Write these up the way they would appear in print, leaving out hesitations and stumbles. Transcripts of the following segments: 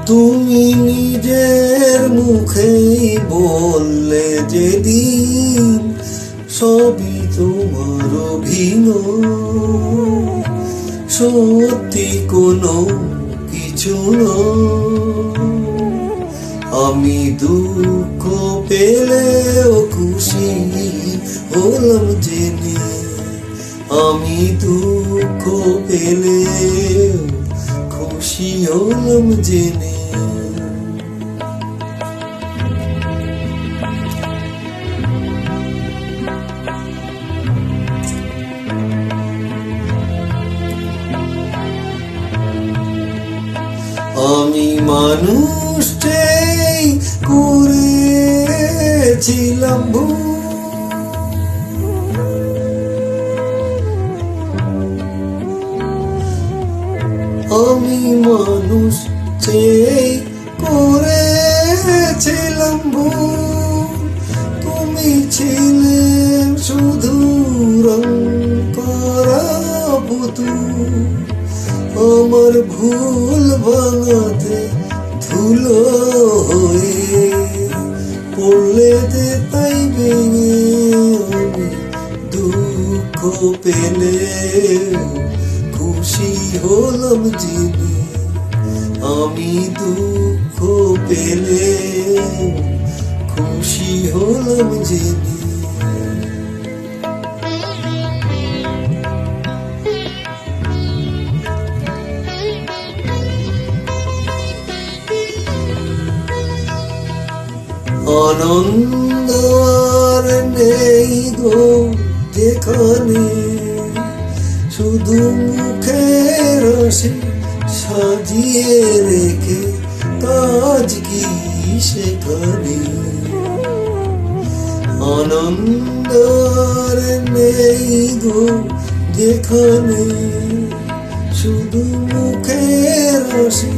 তুমি নিজের মুখেই বললে যেদিন সবই তোমার অভিনয়, সত্যি কোনো কিছু নয়। আমি দুঃখ পেলেও খুশি হলাম জেনে, আমি দুঃখ পেলেও খুশি হলাম জেনে। আমি মানুষ করেছিলাম ভুল, আমি মানুষ করেছিলাম ভুল। তুমি ছিলে শুধু রং করা পুতুল, আমার ভুল ভাঙাতে ধুলো হয়ে পড়লে যে তাই ভেঙে। আমি দুঃখ পেলে খুশি হলাম জেনে, আমি দুঃখ পেলে খুশি হলাম জেনে। আনন্দ আর নেই গো যেখানে, শুধু মুখের হাসি সাজিয়ে রেখে কাজ কি সেখানে। আনন্দ আর নেই গো যেখানে, শুধু মুখের হাসি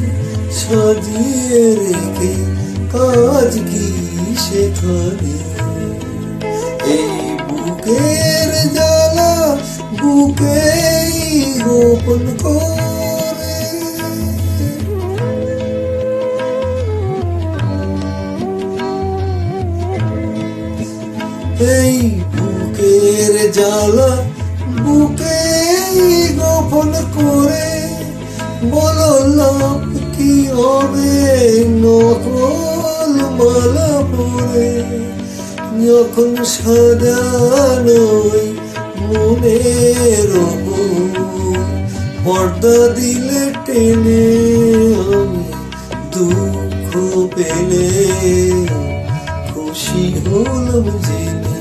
সাজিয়ে রেখে কাজ কি সেখানে। এই বুকের জ্বালা বুকেই গোপন করে, এই বুকের জ্বালা বুকেই গোপন করে। বলো লাভ কি হবে নকল মালা পরে, যখন সাজানো মনের পর্দা দিলে টেনে। আমি দুঃখ পেলে খুশি হলাম জেনে,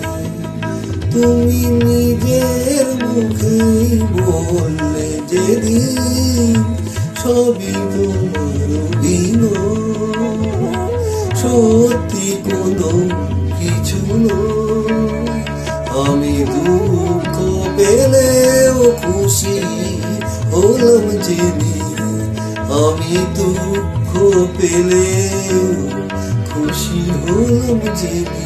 তুমি নিজের মুখেই বললে যেদিন সবই তোমার অভিনয়, সত্যি কোনো কিছু নয়। আমি দুঃখ পেলেও খুশি হলাম জেনে, আমি দুঃখ পেলেও খুশি হলাম জেনে।